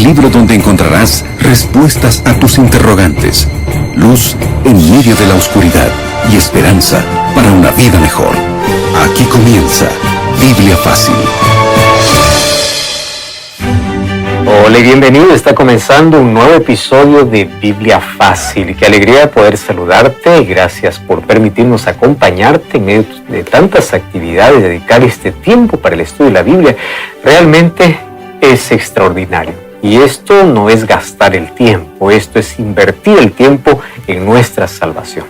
libro donde encontrarás respuestas a tus interrogantes, luz en medio de la oscuridad y esperanza para una vida mejor. Aquí comienza Biblia Fácil. Hola y bienvenido, está comenzando un nuevo episodio de Biblia Fácil. Qué alegría poder saludarte, gracias por permitirnos acompañarte en medio de tantas actividades, dedicar este tiempo para el estudio de la Biblia. Realmente es extraordinario. Y esto no es gastar el tiempo, esto es invertir el tiempo en nuestra salvación.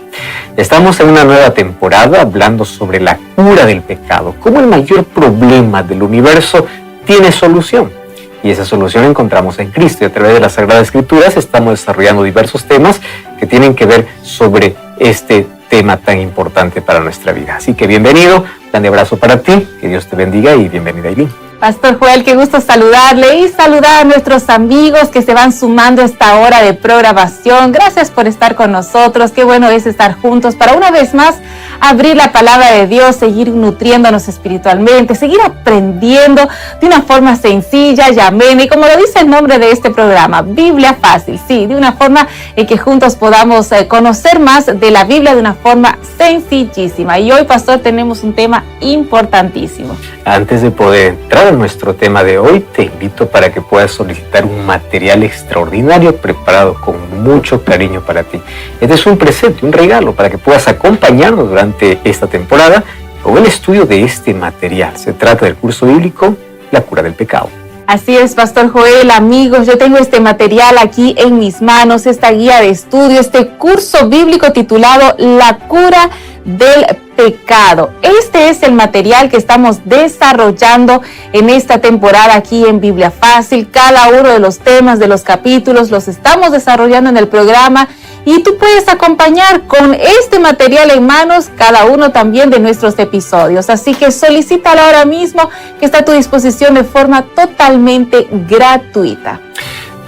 Estamos en una nueva temporada hablando sobre la cura del pecado, cómo el mayor problema del universo tiene solución. Y esa solución la encontramos en Cristo, y a través de las Sagradas Escrituras estamos desarrollando diversos temas que tienen que ver sobre este tema tan importante para nuestra vida. Así que bienvenido, un grande abrazo para ti, que Dios te bendiga y bienvenida, Aileen. Pastor Joel, qué gusto saludarle y saludar a nuestros amigos que se van sumando a esta hora de programación. Gracias por estar con nosotros. Qué bueno es estar juntos para una vez más abrir la palabra de Dios, seguir nutriéndonos espiritualmente, seguir aprendiendo de una forma sencilla y amena. Y como lo dice el nombre de este programa, Biblia Fácil, sí, de una forma en que juntos podamos conocer más de la Biblia de una forma sencillísima. Y hoy, Pastor, tenemos un tema importantísimo. Antes de poder entrar a nuestro tema de hoy, te invito para que puedas solicitar un material extraordinario preparado con mucho cariño para ti. Este es un presente, un regalo para que puedas acompañarnos durante esta temporada con el estudio de este material. Se trata del curso bíblico La cura del pecado. Así es, Pastor Joel, amigos, yo tengo este material aquí en mis manos, esta guía de estudio, este curso bíblico titulado La cura del pecado. Este es el material que estamos desarrollando en esta temporada aquí en Biblia Fácil. Cada uno de los temas de los capítulos los estamos desarrollando en el programa y tú puedes acompañar con este material en manos cada uno también de nuestros episodios. Así que solicítalo ahora mismo, que está a tu disposición de forma totalmente gratuita.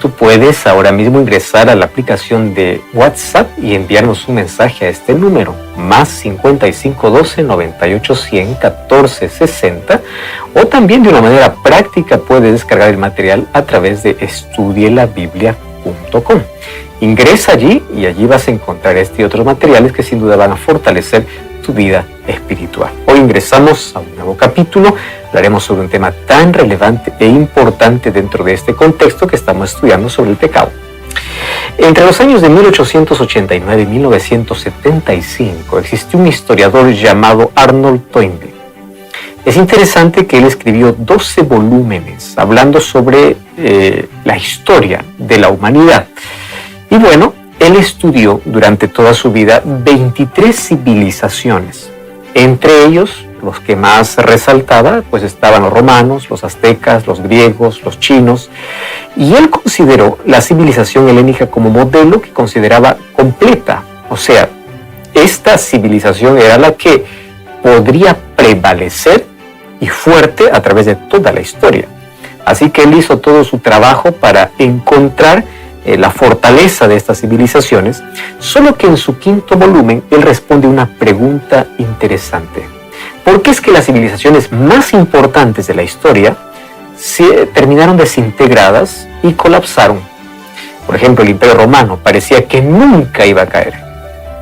Tú puedes ahora mismo ingresar a la aplicación de WhatsApp y enviarnos un mensaje a este número, más 5512 98 100 14 60, o también de una manera práctica puedes descargar el material a través de estudielabiblia.com. Ingresa allí y allí vas a encontrar este y otros materiales que sin duda van a fortalecer tu vida espiritual. Hoy ingresamos a un nuevo capítulo, hablaremos sobre un tema tan relevante e importante dentro de este contexto que estamos estudiando sobre el pecado. Entre los años de 1889 y 1975 existió un historiador llamado Arnold Toynbee. Es interesante que él escribió 12 volúmenes hablando sobre la historia de la humanidad. Y bueno, él estudió durante toda su vida 23 civilizaciones. Entre ellos, los que más resaltaba, pues estaban los romanos, los aztecas, los griegos, los chinos. Y él consideró la civilización helénica como modelo que consideraba completa. O sea, esta civilización era la que podría prevalecer y fuerte a través de toda la historia. Así que él hizo todo su trabajo para encontrar la fortaleza de estas civilizaciones, solo que en su quinto volumen él responde una pregunta interesante. ¿Por qué es que las civilizaciones más importantes de la historia terminaron desintegradas y colapsaron? Por ejemplo, el Imperio Romano parecía que nunca iba a caer.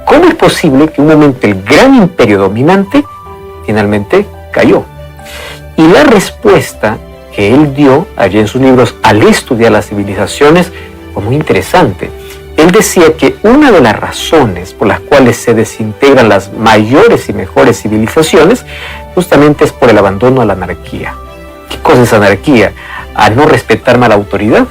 ¿Cómo es posible que un momento el gran imperio dominante finalmente cayó? Y la respuesta que él dio allí en sus libros al estudiar las civilizaciones fue muy interesante. Él decía que una de las razones por las cuales se desintegran las mayores y mejores civilizaciones justamente es por el abandono a la anarquía. ¿Qué cosa es anarquía? A no respetar a la autoridad,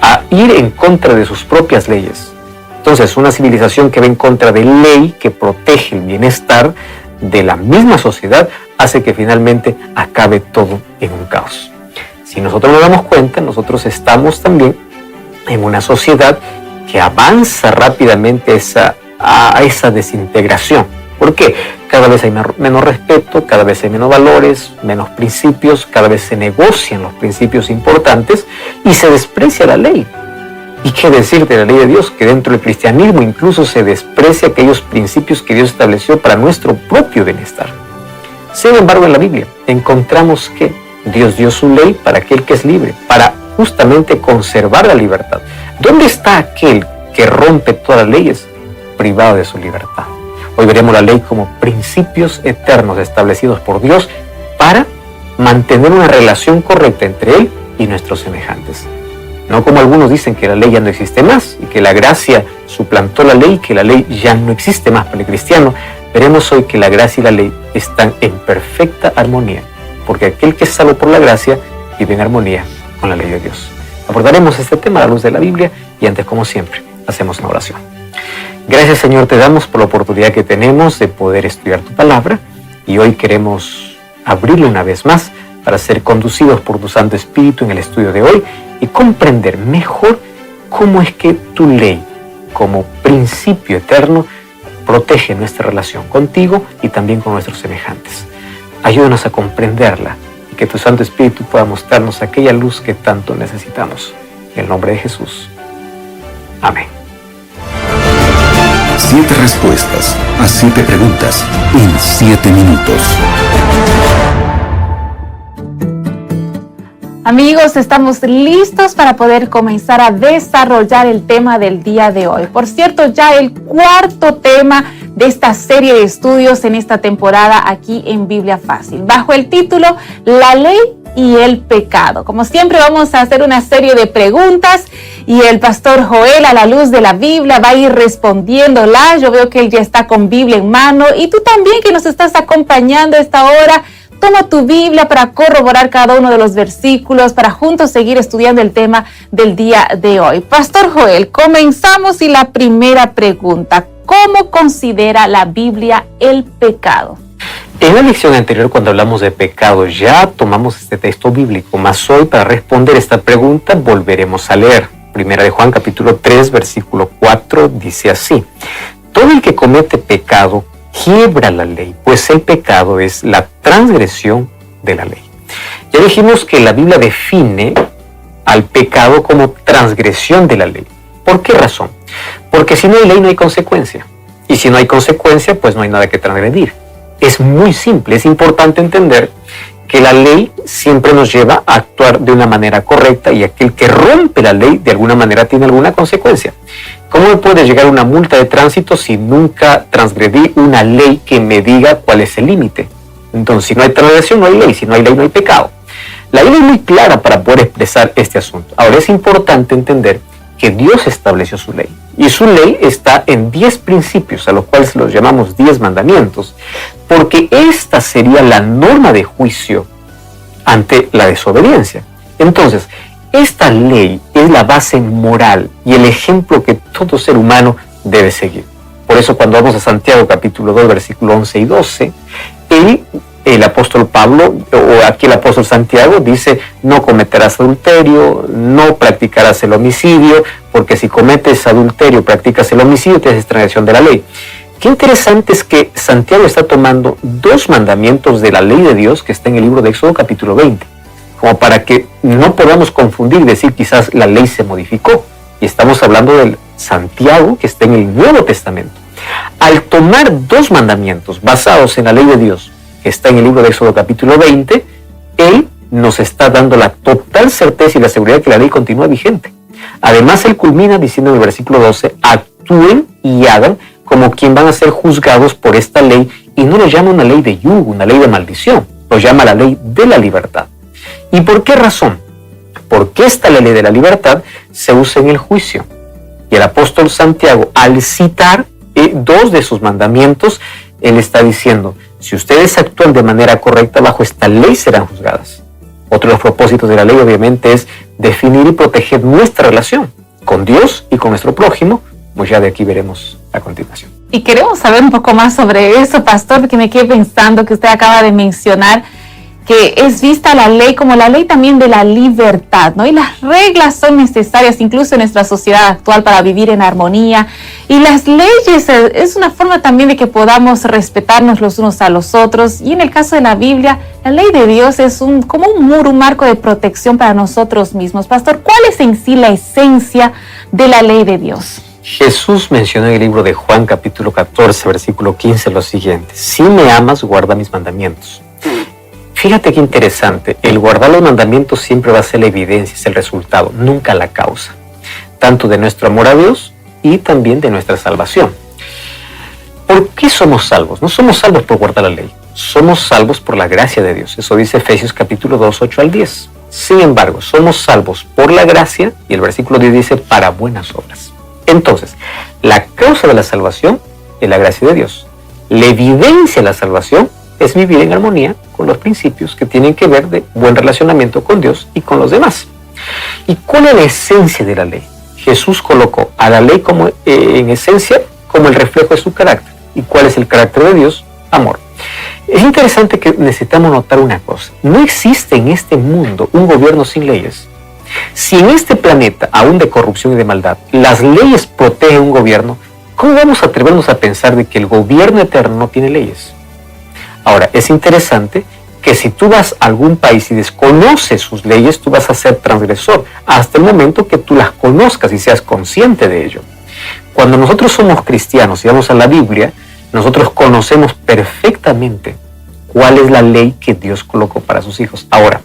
a ir en contra de sus propias leyes. Entonces, una civilización que va en contra de ley que protege el bienestar de la misma sociedad hace que finalmente acabe todo en un caos. Si nosotros nos damos cuenta, nosotros estamos también en una sociedad que avanza rápidamente a esa desintegración. ¿Por qué? Cada vez hay menos respeto, cada vez hay menos valores, menos principios, cada vez se negocian los principios importantes y se desprecia la ley. ¿Y qué decir de la ley de Dios? Que dentro del cristianismo incluso se desprecia aquellos principios que Dios estableció para nuestro propio bienestar. Sin embargo, en la Biblia encontramos que Dios dio su ley para aquel que es libre, para justamente conservar la libertad. ¿Dónde está aquel que rompe todas las leyes? Privado de su libertad. Hoy veremos la ley como principios eternos establecidos por Dios para mantener una relación correcta entre Él y nuestros semejantes. No como algunos dicen que la ley ya no existe más y que la gracia suplantó la ley, que la ley ya no existe más para el cristiano. Veremos hoy que la gracia y la ley están en perfecta armonía, porque aquel que es salvo por la gracia vive en armonía con la ley de Dios. Abordaremos este tema a la luz de la Biblia y antes, como siempre, hacemos una oración. Gracias, Señor, te damos por la oportunidad que tenemos de poder estudiar tu palabra y hoy queremos abrirla una vez más para ser conducidos por tu Santo Espíritu en el estudio de hoy y comprender mejor cómo es que tu ley, como principio eterno, protege nuestra relación contigo y también con nuestros semejantes. Ayúdanos a comprenderla y que tu Santo Espíritu pueda mostrarnos aquella luz que tanto necesitamos. En el nombre de Jesús. Amén. 7 respuestas a 7 preguntas en 7 minutos. Amigos, estamos listos para poder comenzar a desarrollar el tema del día de hoy. Por cierto, ya el cuarto tema de esta serie de estudios en esta temporada aquí en Biblia Fácil, bajo el título La Ley y el Pecado. Como siempre, vamos a hacer una serie de preguntas y el pastor Joel, a la luz de la Biblia, va a ir respondiéndolas. Yo veo que él ya está con Biblia en mano y tú también que nos estás acompañando a esta hora. Toma tu Biblia para corroborar cada uno de los versículos, para juntos seguir estudiando el tema del día de hoy. Pastor Joel, comenzamos y la primera pregunta: ¿cómo considera la Biblia el pecado? En la lección anterior, cuando hablamos de pecado, ya tomamos este texto bíblico, mas hoy para responder esta pregunta volveremos a leer. Primera de Juan, capítulo 3, versículo 4, dice así: todo el que comete pecado quiebra la ley, pues el pecado es la transgresión de la ley. Ya dijimos que la Biblia define al pecado como transgresión de la ley. ¿Por qué razón? Porque si no hay ley no hay consecuencia. Y si no hay consecuencia, pues no hay nada que transgredir. Es muy simple, es importante entender que la ley siempre nos lleva a actuar de una manera correcta y aquel que rompe la ley de alguna manera tiene alguna consecuencia. ¿Cómo me puede llegar una multa de tránsito si nunca transgredí una ley que me diga cuál es el límite? Entonces, si no hay transgresión, no hay ley. Si no hay ley, no hay pecado. La Biblia es muy clara para poder expresar este asunto. Ahora, es importante entender que Dios estableció su ley. Y su ley está en 10 principios, a los cuales los llamamos 10 mandamientos, porque esta sería la norma de juicio ante la desobediencia. Entonces, esta ley es la base moral y el ejemplo que todo ser humano debe seguir. Por eso cuando vamos a Santiago capítulo 2, versículo 11 y 12, el apóstol Pablo, o aquí el apóstol Santiago, dice: no cometerás adulterio, no practicarás el homicidio, porque si cometes adulterio, practicas el homicidio, tienes transgresión de la ley. Qué interesante es que Santiago está tomando 2 mandamientos de la ley de Dios que está en el libro de Éxodo capítulo 20, como para que no podamos confundir y decir quizás la ley se modificó. Y estamos hablando del Santiago que está en el Nuevo Testamento. Al tomar 2 mandamientos basados en la ley de Dios, que está en el libro de Éxodo capítulo 20, Él nos está dando la total certeza y la seguridad que la ley continúa vigente. Además, Él culmina diciendo en el versículo 12, actúen y hagan como quien van a ser juzgados por esta ley, y no lo llama una ley de yugo, una ley de maldición, lo llama la ley de la libertad. ¿Y por qué razón? Porque esta ley de la libertad se usa en el juicio. Y el apóstol Santiago, al citar 2 de sus mandamientos, él está diciendo: si ustedes actúan de manera correcta bajo esta ley, serán juzgadas. Otro de los propósitos de la ley, obviamente, es definir y proteger nuestra relación con Dios y con nuestro prójimo, pues ya de aquí veremos a continuación. Y queremos saber un poco más sobre eso, pastor, porque me quedé pensando que usted acaba de mencionar que es vista la ley como la ley también de la libertad, ¿no? Y las reglas son necesarias incluso en nuestra sociedad actual para vivir en armonía. Y las leyes es una forma también de que podamos respetarnos los unos a los otros. Y en el caso de la Biblia, la ley de Dios es como un muro, un marco de protección para nosotros mismos. Pastor, ¿cuál es en sí la esencia de la ley de Dios? Jesús mencionó en el libro de Juan capítulo 14, versículo 15 lo siguiente: si me amas, guarda mis mandamientos. Fíjate qué interesante, el guardar los mandamientos siempre va a ser la evidencia, es el resultado, nunca la causa, tanto de nuestro amor a Dios y también de nuestra salvación. ¿Por qué somos salvos? No somos salvos por guardar la ley, somos salvos por la gracia de Dios. Eso dice Efesios capítulo 2, 8 al 10. Sin embargo, somos salvos por la gracia, y el versículo 10 dice, para buenas obras. Entonces, la causa de la salvación es la gracia de Dios. La evidencia de la salvación es vivir en armonía con los principios que tienen que ver de buen relacionamiento con Dios y con los demás. ¿Y cuál es la esencia de la ley? Jesús colocó a la ley como, en esencia, como el reflejo de su carácter. ¿Y cuál es el carácter de Dios? Amor. Es interesante que necesitamos notar una cosa. No existe en este mundo un gobierno sin leyes. Si en este planeta, aún de corrupción y de maldad, las leyes protegen un gobierno, ¿cómo vamos a atrevernos a pensar de que el gobierno eterno no tiene leyes? Ahora, es interesante que si tú vas a algún país y desconoces sus leyes, tú vas a ser transgresor hasta el momento que tú las conozcas y seas consciente de ello. Cuando nosotros somos cristianos y vamos a la Biblia, nosotros conocemos perfectamente cuál es la ley que Dios colocó para sus hijos. Ahora,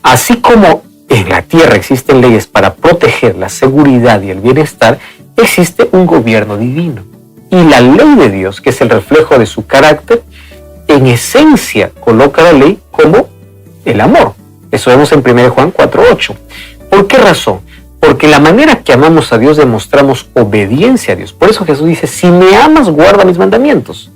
así como en la tierra existen leyes para proteger la seguridad y el bienestar, existe un gobierno divino. Y la ley de Dios, que es el reflejo de su carácter, en esencia coloca la ley como el amor. Eso vemos en 1 Juan 4:8. ¿Por qué razón? Porque la manera que amamos a Dios demostramos obediencia a Dios. Por eso Jesús dice, si me amas, guarda mis mandamientos.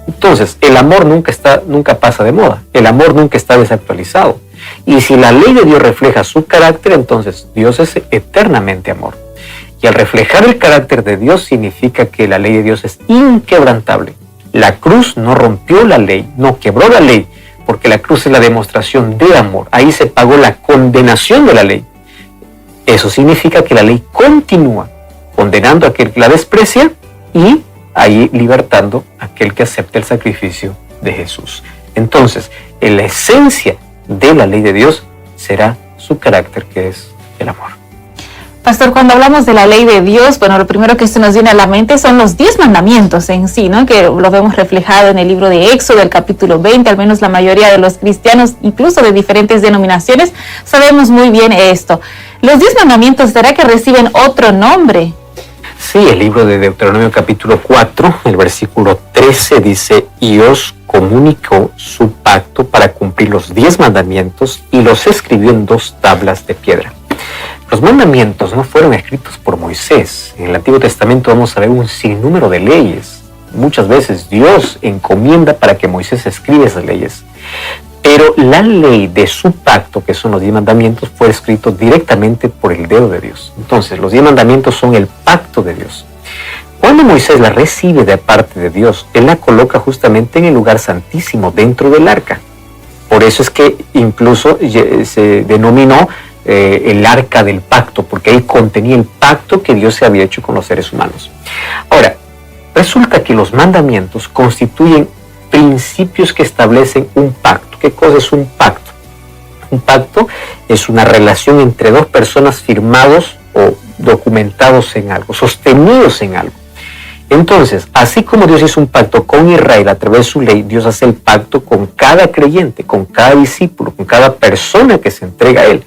Entonces, el amor nunca pasa de moda. El amor nunca está desactualizado. Y si la ley de Dios refleja su carácter, entonces Dios es eternamente amor. Y al reflejar el carácter de Dios significa que la ley de Dios es inquebrantable. La cruz no rompió la ley, no quebró la ley, porque la cruz es la demostración de amor. Ahí se pagó la condenación de la ley. Eso significa que la ley continúa condenando a aquel que la desprecia y ahí libertando a aquel que acepta el sacrificio de Jesús. Entonces, en la esencia de la ley de Dios será su carácter, que es el amor. Pastor, cuando hablamos de la ley de Dios, bueno, lo primero que se nos viene a la mente son los 10 mandamientos en sí, ¿no? Que lo vemos reflejado en el libro de Éxodo, el capítulo 20, al menos la mayoría de los cristianos, incluso de diferentes denominaciones, sabemos muy bien esto. Los 10 mandamientos, ¿será que reciben otro nombre? Sí, el libro de Deuteronomio capítulo 4, el versículo 13 dice, y os comunicó su pacto para cumplir los 10 mandamientos y los escribió en 2 tablas de piedra. Los mandamientos no fueron escritos por Moisés. En el Antiguo Testamento vamos a ver un sinnúmero de leyes. Muchas veces Dios encomienda para que Moisés escriba esas leyes. Pero la ley de su pacto, que son los 10 mandamientos, fue escrito directamente por el dedo de Dios. Entonces, los 10 mandamientos son el pacto de Dios. Cuando Moisés la recibe de parte de Dios, él la coloca justamente en el lugar santísimo, dentro del arca. Por eso es que incluso se denominó el arca del pacto, porque ahí contenía el pacto que Dios se había hecho con los seres humanos. Ahora, resulta que los mandamientos constituyen principios que establecen un pacto. ¿Qué cosa es un pacto? Un pacto es una relación entre dos personas firmados o documentados en algo, sostenidos en algo. Entonces, así como Dios hizo un pacto con Israel a través de su ley, Dios hace el pacto con cada creyente, con cada discípulo, con cada persona que se entrega a Él.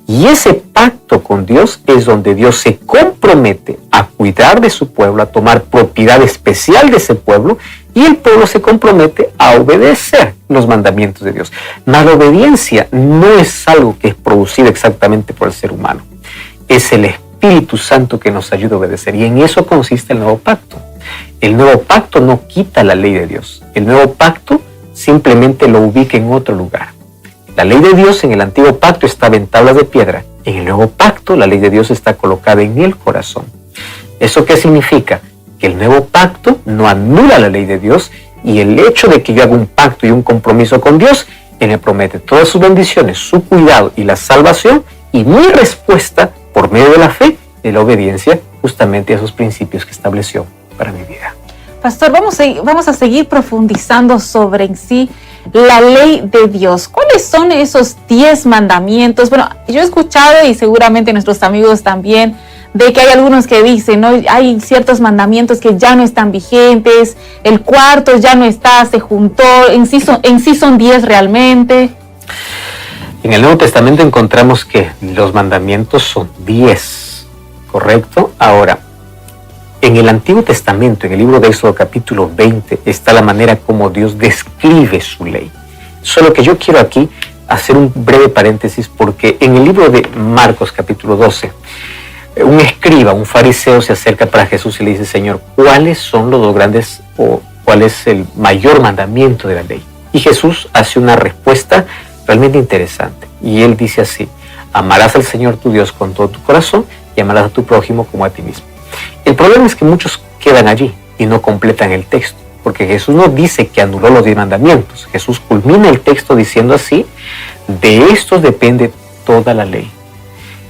Y ese pacto con Dios es donde Dios se compromete a cuidar de su pueblo, a tomar propiedad especial de ese pueblo, y el pueblo se compromete a obedecer los mandamientos de Dios. Mas la obediencia no es algo que es producido exactamente por el ser humano. Es el Espíritu Santo que nos ayuda a obedecer, y en eso consiste el nuevo pacto. El nuevo pacto no quita la ley de Dios. El nuevo pacto simplemente lo ubica en otro lugar. La ley de Dios en el antiguo pacto estaba en tablas de piedra. En el nuevo pacto la ley de Dios está colocada en el corazón. ¿Eso qué significa? Que el nuevo pacto no anula la ley de Dios, y el hecho de que yo haga un pacto y un compromiso con Dios, Él me promete todas sus bendiciones, su cuidado y la salvación, y mi respuesta por medio de la fe, de la obediencia, justamente a esos principios que estableció para mi vida. Pastor, vamos a seguir profundizando sobre en sí la ley de Dios. ¿Cuáles son esos 10 mandamientos? Bueno, yo he escuchado, y seguramente nuestros amigos también, de que hay algunos que dicen, ¿no? Hay ciertos mandamientos que ya no están vigentes, el cuarto ya no está, se juntó, en sí son 10 realmente. En el Nuevo Testamento encontramos que los mandamientos son 10, ¿correcto? Ahora, en el Antiguo Testamento, en el libro de Éxodo capítulo 20, está la manera como Dios describe su ley. Solo que yo quiero aquí hacer un breve paréntesis, porque en el libro de Marcos capítulo 12, un escriba, un fariseo, se acerca para Jesús y le dice: Señor, ¿cuáles son los dos grandes o cuál es el mayor mandamiento de la ley? Y Jesús hace una respuesta realmente interesante. Y él dice así: amarás al Señor tu Dios con todo tu corazón y amarás a tu prójimo como a ti mismo. El problema es que muchos quedan allí y no completan el texto, porque Jesús no dice que anuló los 10 mandamientos. Jesús culmina el texto diciendo así: de estos depende toda la ley.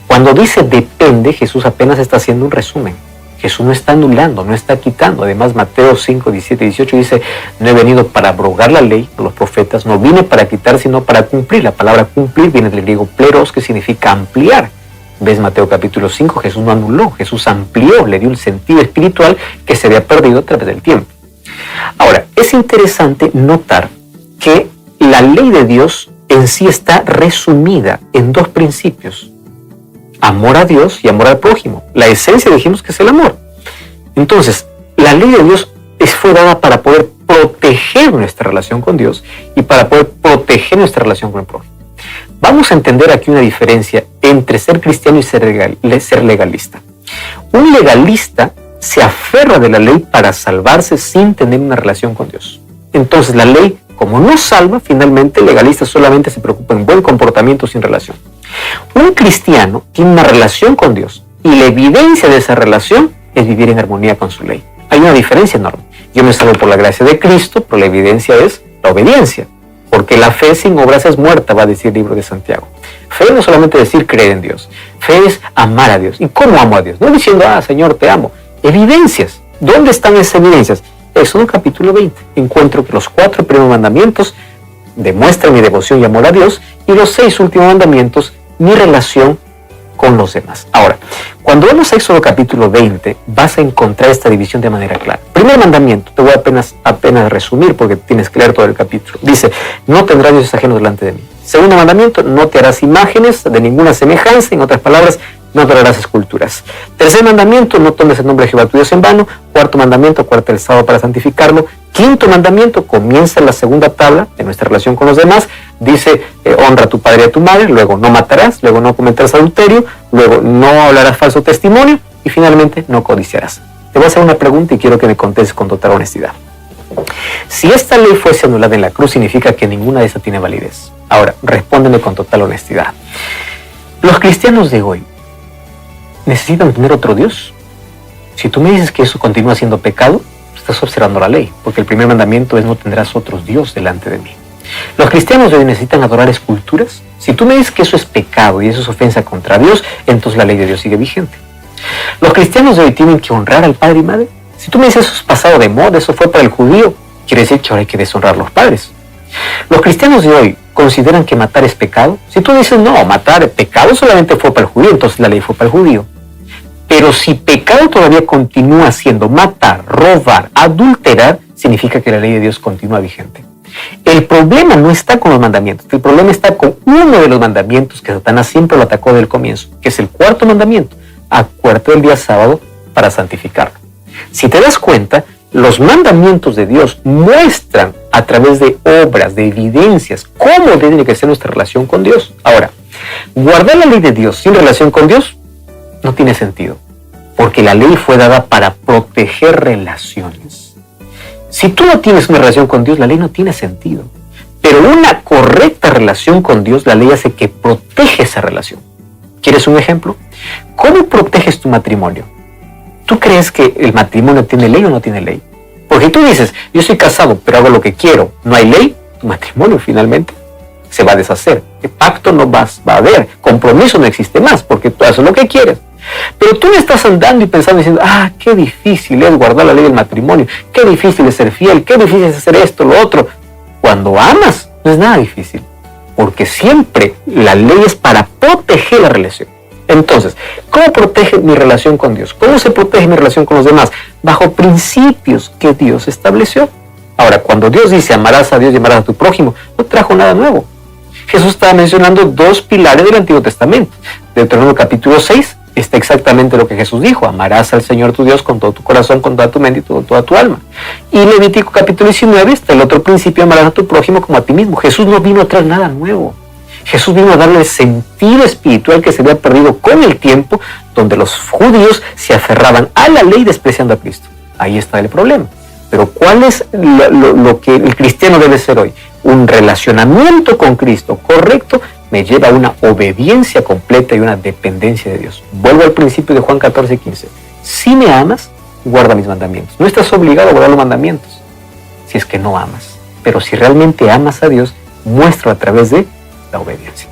Cuando dice depende, Jesús apenas está haciendo un resumen. Jesús no está anulando, no está quitando. Además, Mateo 5, 17 y 18 dice: no he venido para abrogar la ley, los profetas, no vine para quitar, sino para cumplir. La palabra cumplir viene del griego pleros, que significa ampliar. ¿Ves? Mateo capítulo 5, Jesús no anuló, Jesús amplió, le dio el sentido espiritual que se había perdido a través del tiempo. Ahora, es interesante notar que la ley de Dios en sí está resumida en 2 principios: amor a Dios y amor al prójimo. La esencia dijimos que es el amor. Entonces, la ley de Dios fue dada para poder proteger nuestra relación con Dios y para poder proteger nuestra relación con el prójimo. Vamos a entender aquí una diferencia entre ser cristiano y ser legalista. Un legalista se aferra de la ley para salvarse sin tener una relación con Dios. Entonces, la ley, como no salva, finalmente el legalista solamente se preocupa en buen comportamiento sin relación. Un cristiano tiene una relación con Dios y la evidencia de esa relación es vivir en armonía con su ley. Hay una diferencia enorme. Yo me salvo por la gracia de Cristo, pero la evidencia es la obediencia, porque la fe sin obras es muerta, va a decir el libro de Santiago. Fe no solamente decir creer en Dios, fe es amar a Dios. ¿Y cómo amo a Dios? No diciendo: Señor, te amo. Evidencias. ¿Dónde están esas evidencias? Éxodo capítulo 20. Encuentro que los 4 primeros mandamientos demuestran mi devoción y amor a Dios, y los 6 últimos mandamientos, mi relación con los demás. Ahora, cuando vemos Éxodo capítulo 20, vas a encontrar esta división de manera clara. Primer mandamiento, te voy a apenas resumir porque tienes que leer todo el capítulo. Dice: no tendrás dioses ajenos delante de mí. Segundo mandamiento: no te harás imágenes de ninguna semejanza. En otras palabras, no adorarás esculturas. Tercer mandamiento: no tomes el nombre de Jehová tu Dios en vano. Cuarto mandamiento: acuérdate el sábado para santificarlo. Quinto mandamiento: comienza la segunda tabla de nuestra relación con los demás. Dice: honra a tu padre y a tu madre. Luego: no matarás. Luego: no cometerás adulterio. Luego: no hablarás falso testimonio. Y finalmente: no codiciarás. Te voy a hacer una pregunta y quiero que me contestes con total honestidad. Si esta ley fuese anulada en la cruz, significa que ninguna de esas tiene validez. Ahora, respóndeme con total honestidad. Los cristianos de hoy necesitan tener otro Dios. Si tú me dices que eso continúa siendo pecado, estás observando la ley, porque el primer mandamiento es: no tendrás otros Dios delante de mí. Los cristianos de hoy necesitan adorar esculturas. Si tú me dices que eso es pecado y eso es ofensa contra Dios, entonces la ley de Dios sigue vigente. Los cristianos de hoy tienen que honrar al padre y madre. Si tú me dices eso es pasado de moda, eso fue para el judío, quiere decir que ahora hay que deshonrar a los padres. Los cristianos de hoy consideran que matar es pecado. Si tú dices: no, matar es pecado, solamente fue para el judío, entonces la ley fue para el judío. Pero si pecado todavía continúa siendo matar, robar, adulterar, significa que la ley de Dios continúa vigente. El problema no está con los mandamientos, el problema está con uno de los mandamientos que Satanás siempre lo atacó desde el comienzo, que es el 4º mandamiento: acuérdate del día sábado para santificarlo. Si te das cuenta, los mandamientos de Dios muestran a través de obras, de evidencias, cómo tiene que ser nuestra relación con Dios. Ahora, guardar la ley de Dios sin relación con Dios no tiene sentido, porque la ley fue dada para proteger relaciones. Si tú no tienes una relación con Dios, la ley no tiene sentido. Pero una correcta relación con Dios, la ley hace que protege esa relación. ¿Quieres un ejemplo? ¿Cómo proteges tu matrimonio? ¿Tú crees que el matrimonio tiene ley o no tiene ley? Porque tú dices: yo soy casado, pero hago lo que quiero, no hay ley. Tu matrimonio finalmente se va a deshacer. El pacto no va a haber, compromiso no existe más, porque tú haces lo que quieres. Pero tú no estás andando y pensando diciendo: qué difícil es guardar la ley del matrimonio, qué difícil es ser fiel, qué difícil es hacer esto, lo otro. Cuando amas, no es nada difícil, porque siempre la ley es para proteger la relación. Entonces, ¿cómo protege mi relación con Dios? ¿Cómo se protege mi relación con los demás? Bajo principios que Dios estableció. Ahora, cuando Dios dice: amarás a Dios y amarás a tu prójimo, no trajo nada nuevo. Jesús estaba mencionando dos pilares del Antiguo Testamento. Deuteronomio capítulo 6 está exactamente lo que Jesús dijo: amarás al Señor tu Dios con todo tu corazón, con toda tu mente y con toda tu alma. Y Levítico capítulo 19 está el otro principio: amarás a tu prójimo como a ti mismo. Jesús no vino a traer nada nuevo. Jesús vino a darle el sentido espiritual que se había perdido con el tiempo, donde los judíos se aferraban a la ley despreciando a Cristo. Ahí está el problema. Pero ¿cuál es lo que el cristiano debe ser hoy? Un relacionamiento con Cristo correcto me lleva a una obediencia completa y una dependencia de Dios. Vuelvo al principio de Juan 14:15. Si me amas, guarda mis mandamientos. No estás obligado a guardar los mandamientos si es que no amas. Pero si realmente amas a Dios, muéstralo a través de la obediencia.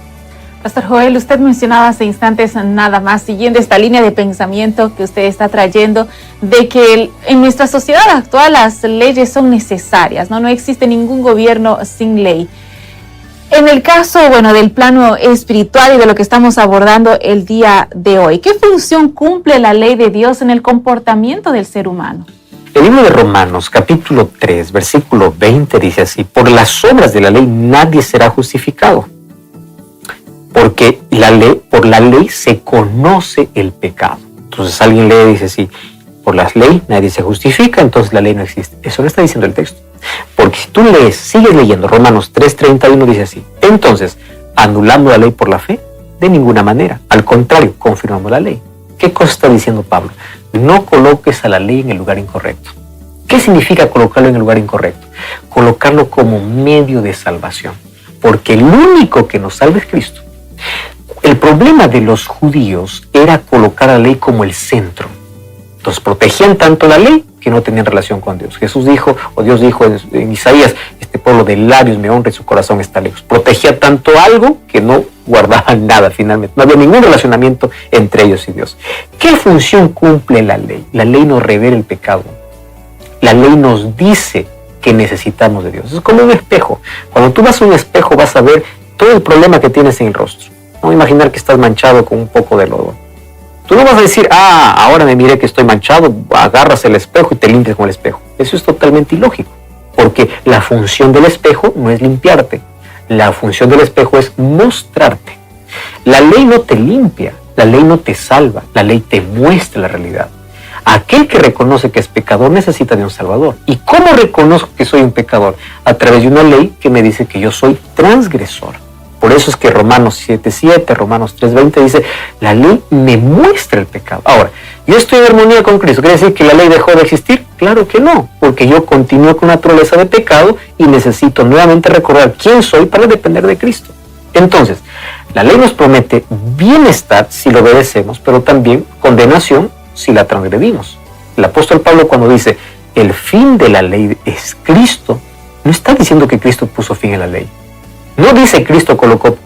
Pastor Joel, usted mencionaba hace instantes nada más, siguiendo esta línea de pensamiento que usted está trayendo, de que en nuestra sociedad actual las leyes son necesarias, ¿no? No existe ningún gobierno sin ley. En el caso, del plano espiritual y de lo que estamos abordando el día de hoy, ¿qué función cumple la ley de Dios en el comportamiento del ser humano? El libro de Romanos, capítulo 3, versículo 20, dice así: por las obras de la ley nadie será justificado, porque por la ley se conoce el pecado. Entonces alguien lee y dice, sí, por la ley nadie se justifica, entonces la ley no existe. Eso no está diciendo el texto. Porque si tú lees, sigues leyendo, Romanos 3:31 dice así: entonces, ¿anulamos la ley por la fe? De ninguna manera. Al contrario, confirmamos la ley. ¿Qué cosa está diciendo Pablo? No coloques a la ley en el lugar incorrecto. ¿Qué significa colocarlo en el lugar incorrecto? Colocarlo como medio de salvación. Porque el único que nos salva es Cristo. El problema de los judíos era colocar la ley como el centro. Entonces protegían tanto la ley que no tenían relación con Dios. Jesús dijo, o Dios dijo en Isaías: este pueblo de labios me honra y su corazón está lejos. Protegía tanto algo que no guardaban nada finalmente. No había ningún relacionamiento entre ellos y Dios. ¿Qué función cumple la ley? La ley nos revela el pecado. La ley nos dice que necesitamos de Dios. Es como un espejo. Cuando tú vas a un espejo vas a ver todo el problema que tienes en el rostro. No imaginar que estás manchado con un poco de lodo. Tú no vas a decir, ahora me miré que estoy manchado, agarras el espejo y te limpias con el espejo. Eso es totalmente ilógico, porque la función del espejo no es limpiarte. La función del espejo es mostrarte. La ley no te limpia, la ley no te salva, la ley te muestra la realidad. Aquel que reconoce que es pecador necesita de un salvador. ¿Y cómo reconozco que soy un pecador? A través de una ley que me dice que yo soy transgresor. Por eso es que Romanos 7:7, Romanos 3:20 dice, la ley me muestra el pecado. Ahora, ¿yo estoy en armonía con Cristo? ¿Quiere decir que la ley dejó de existir? Claro que no, porque yo continúo con naturaleza de pecado y necesito nuevamente recordar quién soy para depender de Cristo. Entonces, la ley nos promete bienestar si lo obedecemos, pero también condenación si la transgredimos. El apóstol Pablo, cuando dice, el fin de la ley es Cristo, no está diciendo que Cristo puso fin a la ley. No dice Cristo colocó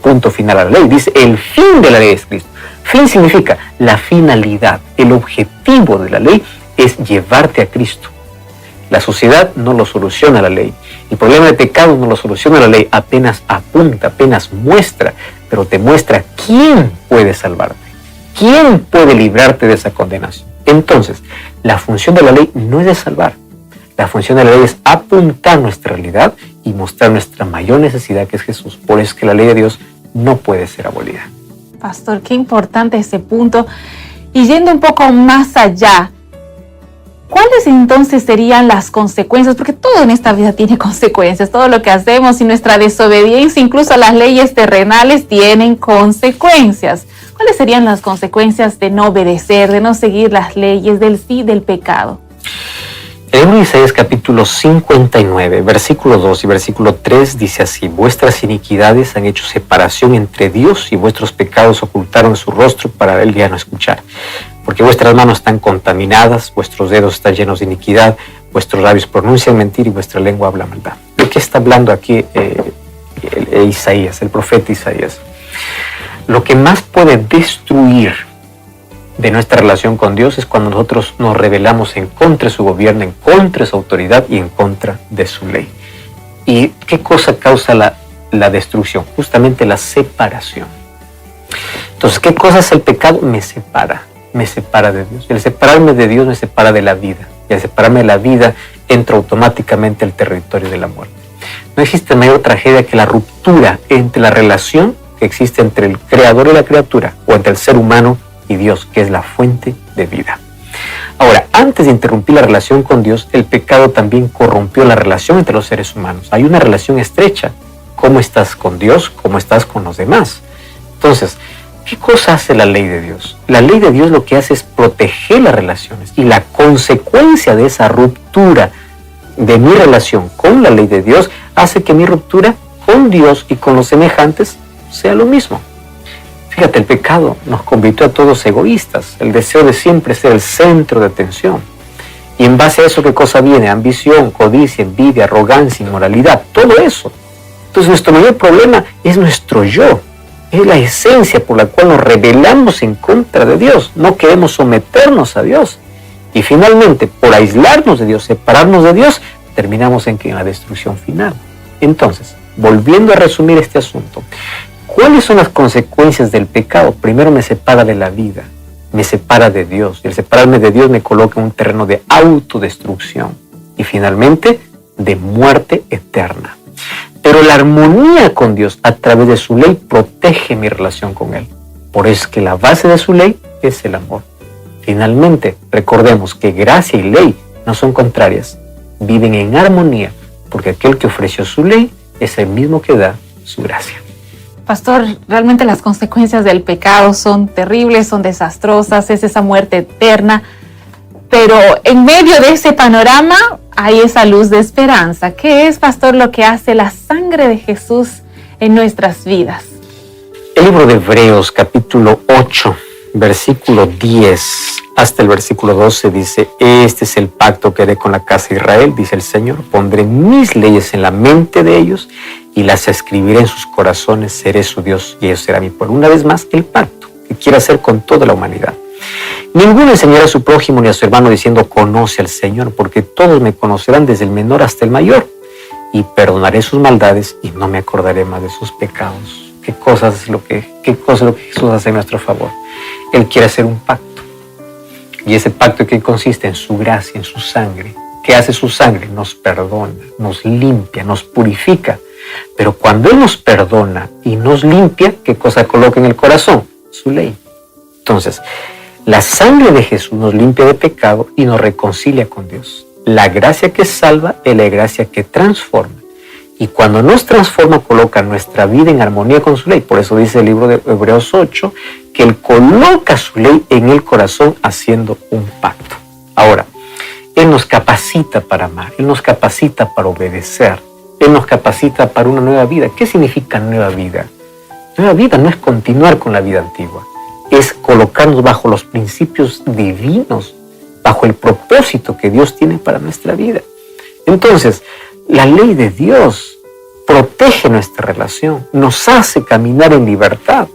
punto final a la ley, dice el fin de la ley es Cristo. Fin significa la finalidad, el objetivo de la ley es llevarte a Cristo. La sociedad no lo soluciona la ley. El problema de pecado no lo soluciona la ley, apenas apunta, apenas muestra, pero te muestra quién puede salvarte, quién puede librarte de esa condenación. Entonces, la función de la ley no es de salvar. La función de la ley es apuntar nuestra realidad y mostrar nuestra mayor necesidad, que es Jesús. Por eso es que la ley de Dios no puede ser abolida. Pastor, qué importante ese punto. Y yendo un poco más allá, ¿cuáles entonces serían las consecuencias? Porque todo en esta vida tiene consecuencias. Todo lo que hacemos y nuestra desobediencia, incluso a las leyes terrenales, tienen consecuencias. ¿Cuáles serían las consecuencias de no obedecer, de no seguir las leyes, del pecado? El libro de Isaías capítulo 59, versículo 2 y versículo 3 dice así: vuestras iniquidades han hecho separación entre Dios y vuestros pecados ocultaron su rostro para él ya no escuchar. Porque vuestras manos están contaminadas, vuestros dedos están llenos de iniquidad, vuestros labios pronuncian mentira y vuestra lengua habla maldad. ¿De qué está hablando aquí Isaías, el profeta Isaías? Lo que más puede destruir de nuestra relación con Dios es cuando nosotros nos rebelamos en contra de su gobierno, en contra de su autoridad y en contra de su ley. ¿Y qué cosa causa la destrucción? Justamente la separación. Entonces, ¿qué cosa es el pecado? Me separa de Dios. El separarme de Dios me separa de la vida. Y al separarme de la vida, entro automáticamente al territorio de la muerte. No existe mayor tragedia que la ruptura entre la relación que existe entre el creador y la criatura, o entre el ser humano y Dios, que es la fuente de vida. Ahora, antes de interrumpir la relación con Dios, el pecado también corrompió la relación entre los seres humanos. Hay una relación estrecha. ¿Cómo estás con Dios? ¿Cómo estás con los demás? Entonces, ¿qué cosa hace la ley de Dios? La ley de Dios lo que hace es proteger las relaciones, y la consecuencia de esa ruptura de mi relación con la ley de Dios hace que mi ruptura con Dios y con los semejantes sea lo mismo. Fíjate, el pecado nos convirtió a todos egoístas, el deseo de siempre ser el centro de atención. Y en base a eso, ¿qué cosa viene? Ambición, codicia, envidia, arrogancia, inmoralidad, todo eso. Entonces nuestro mayor problema es nuestro yo. Es la esencia por la cual nos rebelamos en contra de Dios. No queremos someternos a Dios. Y finalmente, por aislarnos de Dios, separarnos de Dios, terminamos en la destrucción final. Entonces, volviendo a resumir este asunto, ¿cuáles son las consecuencias del pecado? Primero, me separa de la vida, me separa de Dios. Y el separarme de Dios me coloca en un terreno de autodestrucción. Y finalmente, de muerte eterna. Pero la armonía con Dios a través de su ley protege mi relación con Él. Por eso es que la base de su ley es el amor. Finalmente, recordemos que gracia y ley no son contrarias, viven en armonía, porque aquel que ofreció su ley es el mismo que da su gracia. Pastor, realmente las consecuencias del pecado son terribles, son desastrosas, es esa muerte eterna, pero en medio de ese panorama hay esa luz de esperanza. ¿Qué es, pastor, lo que hace la sangre de Jesús en nuestras vidas? El libro de Hebreos, capítulo 8, versículo 10 hasta el versículo 12 dice: este es el pacto que haré con la casa de Israel, dice el Señor, pondré mis leyes en la mente de ellos y las escribiré en sus corazones, seré su Dios y ellos serán mi pueblo. Una vez más, el pacto que quiere hacer con toda la humanidad. Ninguno enseñará a su prójimo ni a su hermano diciendo conoce al Señor, porque todos me conocerán desde el menor hasta el mayor, y perdonaré sus maldades y no me acordaré más de sus pecados. ¿Qué cosa es lo que Jesús hace en nuestro favor? Él quiere hacer un pacto. Y ese pacto, ¿qué consiste? En su gracia, en su sangre. ¿Qué hace su sangre? Nos perdona, nos limpia, nos purifica. Pero cuando Él nos perdona y nos limpia, ¿qué cosa coloca en el corazón? Su ley. Entonces, la sangre de Jesús nos limpia de pecado y nos reconcilia con Dios. La gracia que salva es la gracia que transforma. Y cuando nos transforma, coloca nuestra vida en armonía con su ley. Por eso dice el libro de Hebreos 8, que Él coloca su ley en el corazón haciendo un pacto. Ahora, Él nos capacita para amar, Él nos capacita para obedecer, Él nos capacita para una nueva vida. ¿Qué significa nueva vida? Nueva vida no es continuar con la vida antigua, es colocarnos bajo los principios divinos, bajo el propósito que Dios tiene para nuestra vida. Entonces, la ley de Dios protege nuestra relación, nos hace caminar en libertad.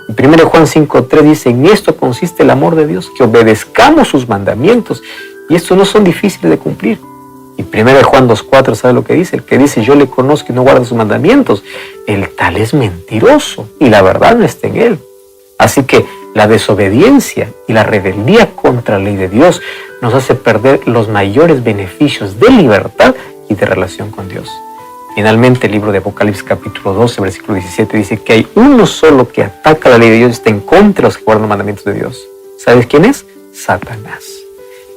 En 1 Juan 5:3 dice: en esto consiste el amor de Dios, que obedezcamos sus mandamientos, y estos no son difíciles de cumplir. Y 1 Juan 2:4, ¿sabe lo que dice? El que dice yo le conozco y no guarda sus mandamientos, el tal es mentiroso y la verdad no está en él. Así que la desobediencia y la rebeldía contra la ley de Dios nos hace perder los mayores beneficios de libertad y de relación con Dios. Finalmente, el libro de Apocalipsis capítulo 12, versículo 17 dice que hay uno solo que ataca la ley de Dios y está en contra de los que guardan los mandamientos de Dios. ¿Sabes quién es? Satanás.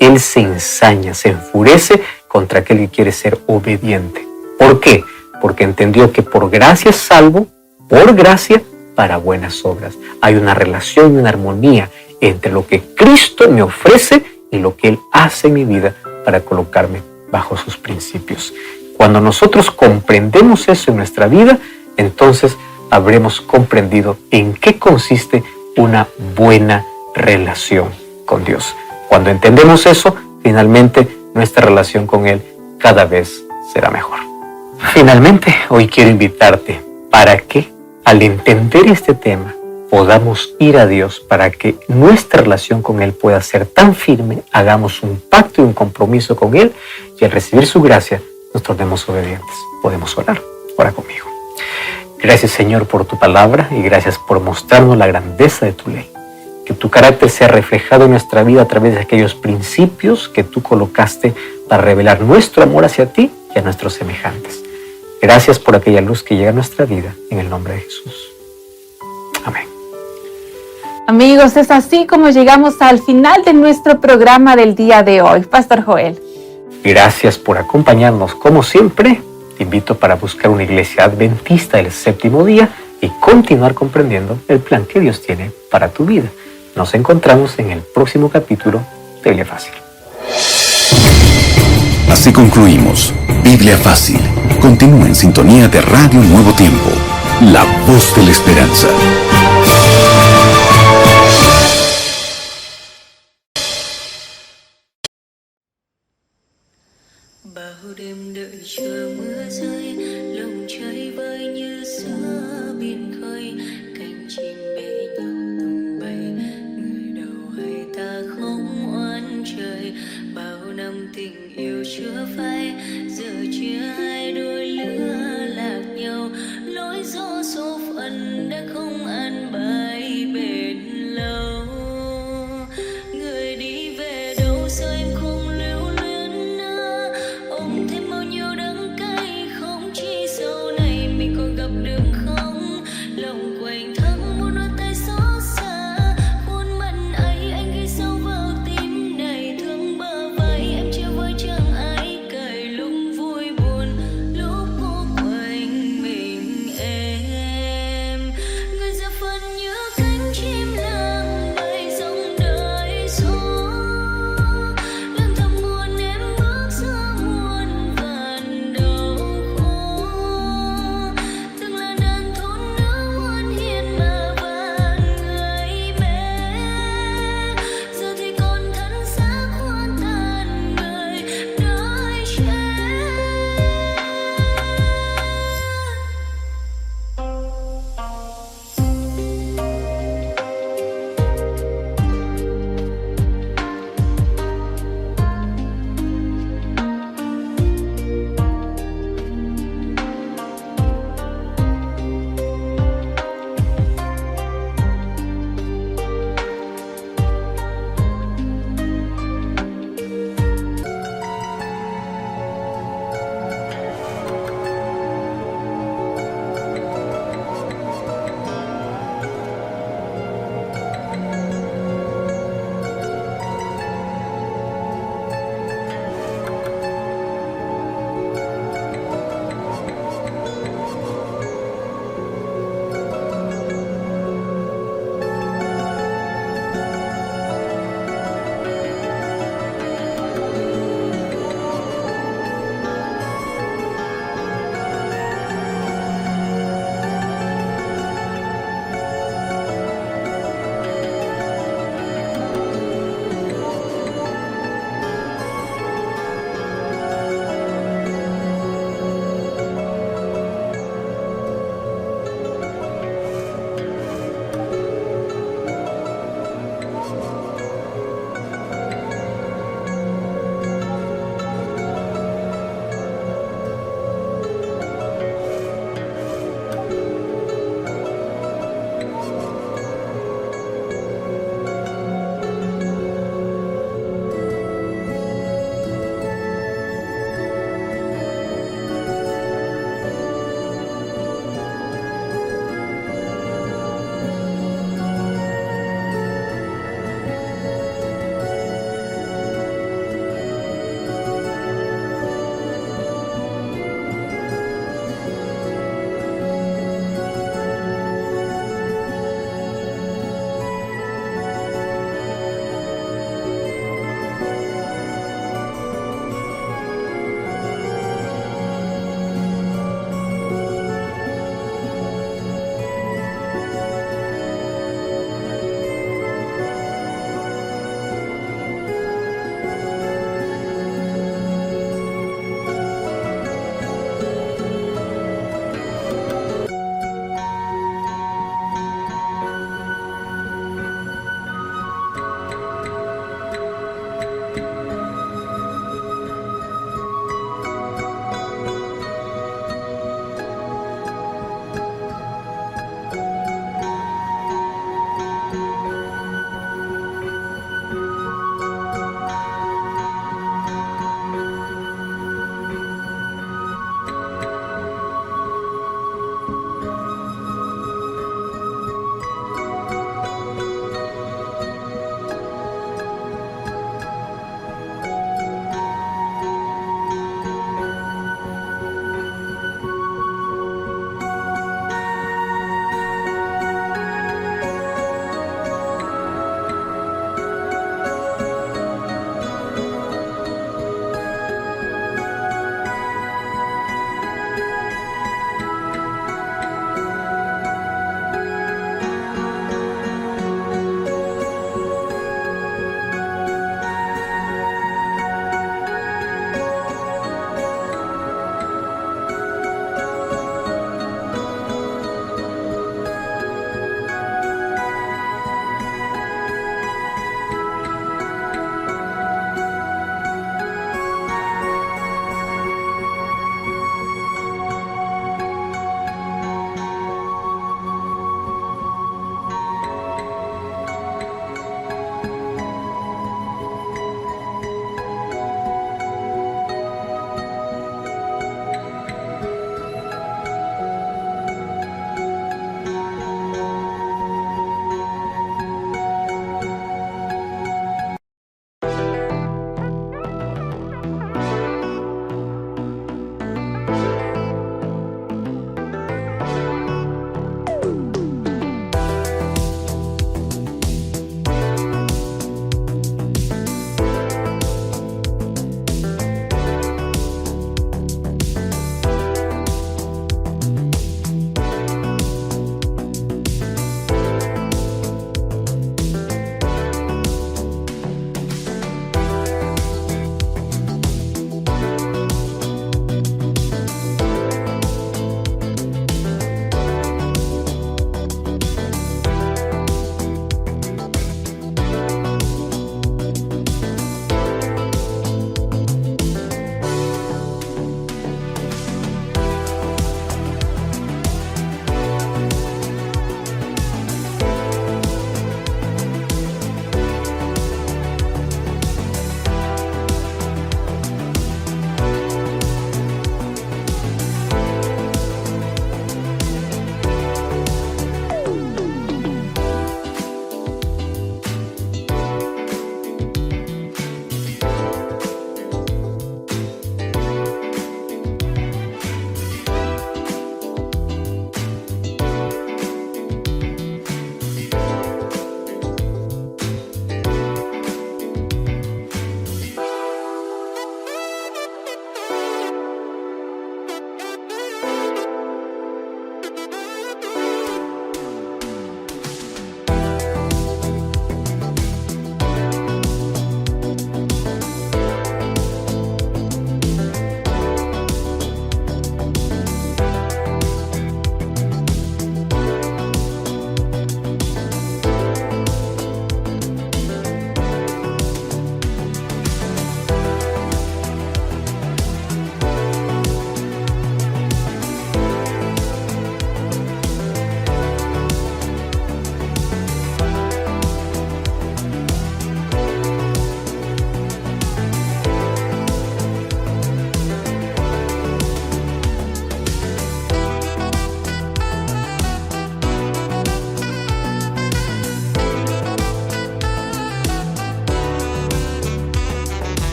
Él se ensaña, se enfurece contra aquel que quiere ser obediente. ¿Por qué? Porque entendió que por gracia es salvo, por gracia para buenas obras. Hay una relación y una armonía entre lo que Cristo me ofrece y lo que Él hace en mi vida para colocarme bajo sus principios. Cuando nosotros comprendemos eso en nuestra vida, entonces habremos comprendido en qué consiste una buena relación con Dios. Cuando entendemos eso, finalmente nuestra relación con Él cada vez será mejor. Finalmente, hoy quiero invitarte para que al entender este tema podamos ir a Dios para que nuestra relación con Él pueda ser tan firme, hagamos un pacto y un compromiso con Él y al recibir su gracia nos tornemos obedientes. Podemos orar. Ora conmigo. Gracias, Señor, por tu palabra y gracias por mostrarnos la grandeza de tu ley. Que tu carácter sea reflejado en nuestra vida a través de aquellos principios que tú colocaste para revelar nuestro amor hacia ti y a nuestros semejantes. Gracias por aquella luz que llega a nuestra vida, en el nombre de Jesús. Amén. Amigos, es así como llegamos al final de nuestro programa del día de hoy. Pastor Joel. Gracias por acompañarnos como siempre. Te invito para buscar una iglesia adventista del séptimo día y continuar comprendiendo el plan que Dios tiene para tu vida. Nos encontramos en el próximo capítulo de Biblia Fácil. Así concluimos Biblia Fácil. Continúa en sintonía de Radio Nuevo Tiempo, la voz de la esperanza. Bao đêm đợi chờ mưa rơi